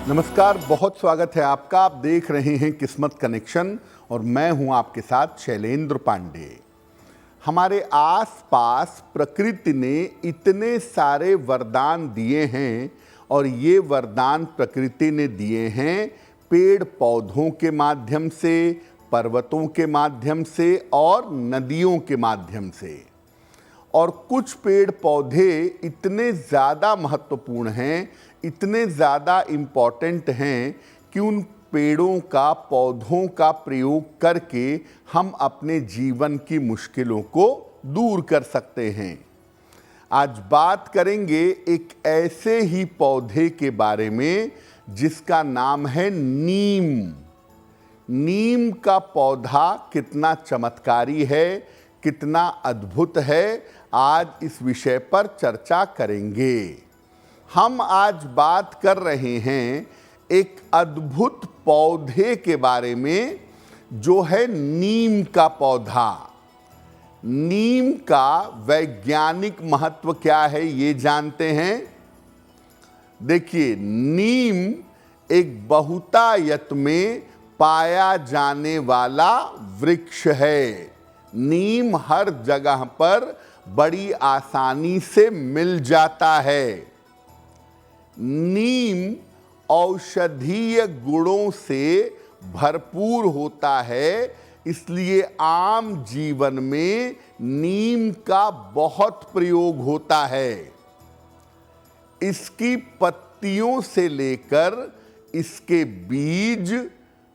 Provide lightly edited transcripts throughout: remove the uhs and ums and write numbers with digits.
नमस्कार, बहुत स्वागत है आपका। आप देख रहे हैं किस्मत कनेक्शन और मैं हूं आपके साथ शैलेंद्र पांडे। हमारे आसपास प्रकृति ने इतने सारे वरदान दिए हैं और ये वरदान प्रकृति ने दिए हैं पेड़ पौधों के माध्यम से, पर्वतों के माध्यम से और नदियों के माध्यम से। और कुछ पेड़ पौधे इतने ज़्यादा महत्वपूर्ण हैं, इतने ज़्यादा इम्पॉर्टेंट हैं कि उन पेड़ों का, पौधों का प्रयोग करके हम अपने जीवन की मुश्किलों को दूर कर सकते हैं। आज बात करेंगे एक ऐसे ही पौधे के बारे में जिसका नाम है नीम। नीम का पौधा कितना चमत्कारी है, कितना अद्भुत है, आज इस विषय पर चर्चा करेंगे। हम आज बात कर रहे हैं एक अद्भुत पौधे के बारे में जो है नीम का पौधा। नीम का वैज्ञानिक महत्व क्या है ये जानते हैं? देखिए, नीम एक बहुतायत में पाया जाने वाला वृक्ष है। नीम हर जगह पर बड़ी आसानी से मिल जाता है। नीम औषधीय गुणों से भरपूर होता है, इसलिए आम जीवन में नीम का बहुत प्रयोग होता है। इसकी पत्तियों से लेकर इसके बीज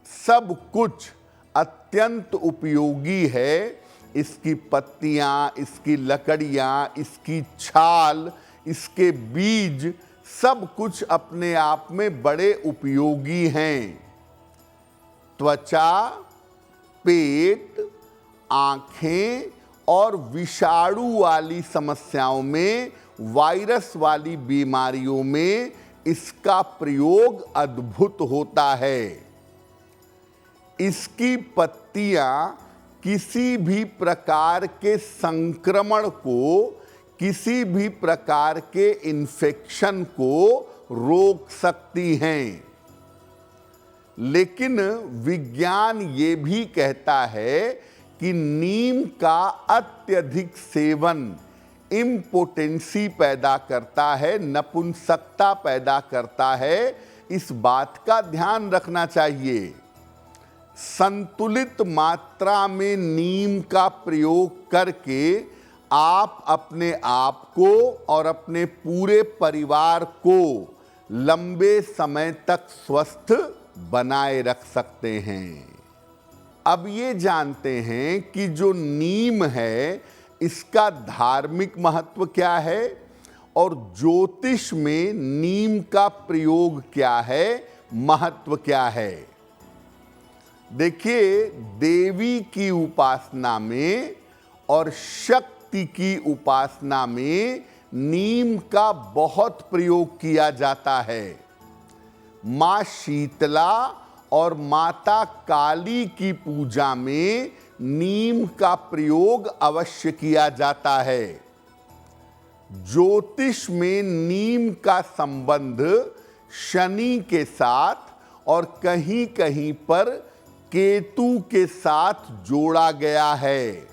सब कुछ अत्यंत उपयोगी है। इसकी पत्तियां, इसकी लकड़ियां, इसकी छाल, इसके बीज सब कुछ अपने आप में बड़े उपयोगी हैं। त्वचा, पेट, आंखें और विषाणु वाली समस्याओं में, वायरस वाली बीमारियों में इसका प्रयोग अद्भुत होता है। इसकी पत्तियां किसी भी प्रकार के संक्रमण को, किसी भी प्रकार के इन्फेक्शन को रोक सकती हैं। लेकिन विज्ञान ये भी कहता है कि नीम का अत्यधिक सेवन इम्पोटेंसी पैदा करता है, नपुंसकता पैदा करता है। इस बात का ध्यान रखना चाहिए। संतुलित मात्रा में नीम का प्रयोग करके आप अपने आप को और अपने पूरे परिवार को लंबे समय तक स्वस्थ बनाए रख सकते हैं। अब ये जानते हैं कि जो नीम है इसका धार्मिक महत्व क्या है और ज्योतिष में नीम का प्रयोग क्या है, महत्व क्या है। देखिए, देवी की उपासना में और शक्ति की उपासना में नीम का बहुत प्रयोग किया जाता है। माँ शीतला और माता काली की पूजा में नीम का प्रयोग अवश्य किया जाता है। ज्योतिष में नीम का संबंध शनि के साथ और कहीं कहीं पर केतु के साथ जोड़ा गया है।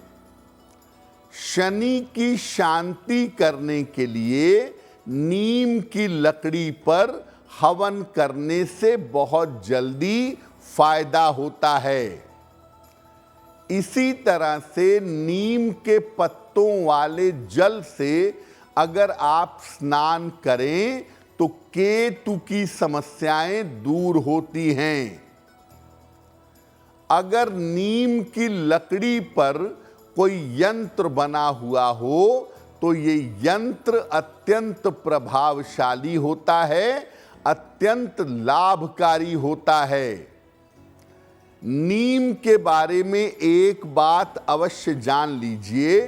शनि की शांति करने के लिए नीम की लकड़ी पर हवन करने से बहुत जल्दी फायदा होता है। इसी तरह से नीम के पत्तों वाले जल से अगर आप स्नान करें तो केतु की समस्याएं दूर होती हैं। अगर नीम की लकड़ी पर कोई यंत्र बना हुआ हो तो ये यंत्र अत्यंत प्रभावशाली होता है, अत्यंत लाभकारी होता है। नीम के बारे में एक बात अवश्य जान लीजिए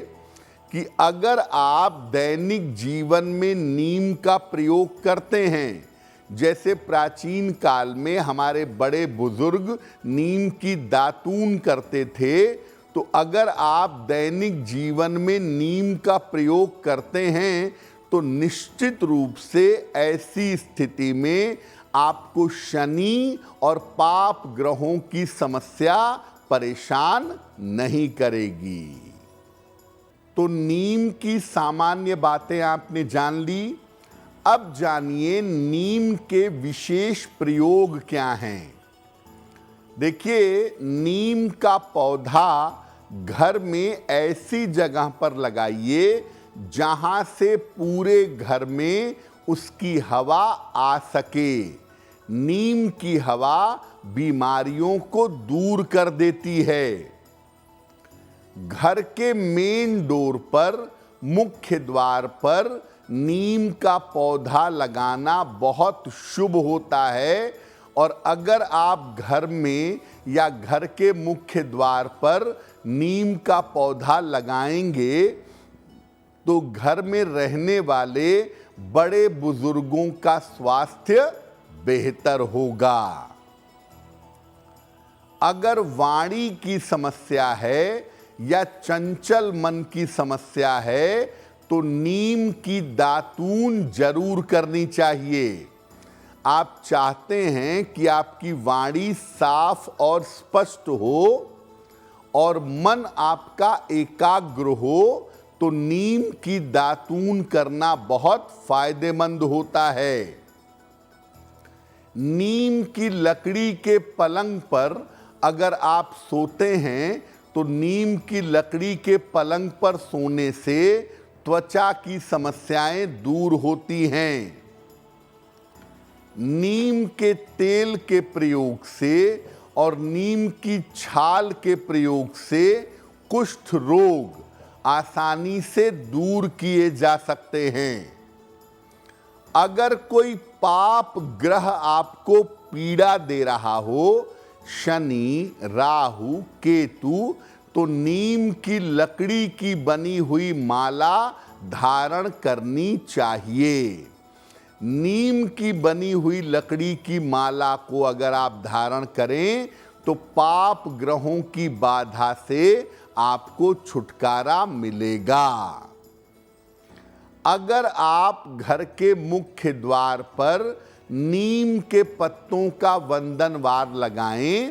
कि अगर आप दैनिक जीवन में नीम का प्रयोग करते हैं, जैसे प्राचीन काल में हमारे बड़े बुजुर्ग नीम की दातून करते थे, तो अगर आप दैनिक जीवन में नीम का प्रयोग करते हैं तो निश्चित रूप से ऐसी स्थिति में आपको शनि और पाप ग्रहों की समस्या परेशान नहीं करेगी। तो नीम की सामान्य बातें आपने जान ली। अब जानिए नीम के विशेष प्रयोग क्या हैं। देखिए, नीम का पौधा घर में ऐसी जगह पर लगाइए जहां से पूरे घर में उसकी हवा आ सके। नीम की हवा बीमारियों को दूर कर देती है। घर के मेन डोर पर, मुख्य द्वार पर नीम का पौधा लगाना बहुत शुभ होता है। और अगर आप घर में या घर के मुख्य द्वार पर नीम का पौधा लगाएंगे तो घर में रहने वाले बड़े बुजुर्गों का स्वास्थ्य बेहतर होगा। अगर वाणी की समस्या है या चंचल मन की समस्या है तो नीम की दातून जरूर करनी चाहिए। आप चाहते हैं कि आपकी वाणी साफ और स्पष्ट हो और मन आपका एकाग्र हो, तो नीम की दातून करना बहुत फायदेमंद होता है। नीम की लकड़ी के पलंग पर अगर आप सोते हैं तो नीम की लकड़ी के पलंग पर सोने से त्वचा की समस्याएं दूर होती हैं। नीम के तेल के प्रयोग से और नीम की छाल के प्रयोग से कुष्ठ रोग आसानी से दूर किए जा सकते हैं। अगर कोई पाप ग्रह आपको पीड़ा दे रहा हो, शनि, राहु, केतु, तो नीम की लकड़ी की बनी हुई माला धारण करनी चाहिए। नीम की बनी हुई लकड़ी की माला को अगर आप धारण करें तो पाप ग्रहों की बाधा से आपको छुटकारा मिलेगा। अगर आप घर के मुख्य द्वार पर नीम के पत्तों का वंदनवार लगाएं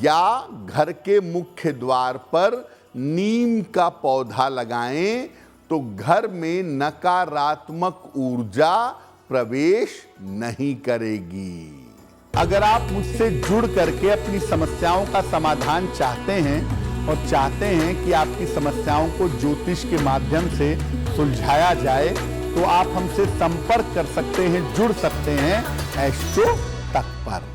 या घर के मुख्य द्वार पर नीम का पौधा लगाएं तो घर में नकारात्मक ऊर्जा प्रवेश नहीं करेगी। अगर आप मुझसे जुड़ करके अपनी समस्याओं का समाधान चाहते हैं और चाहते हैं कि आपकी समस्याओं को ज्योतिष के माध्यम से सुलझाया जाए तो आप हमसे संपर्क कर सकते हैं, जुड़ सकते हैं एस्ट्रो तक पर।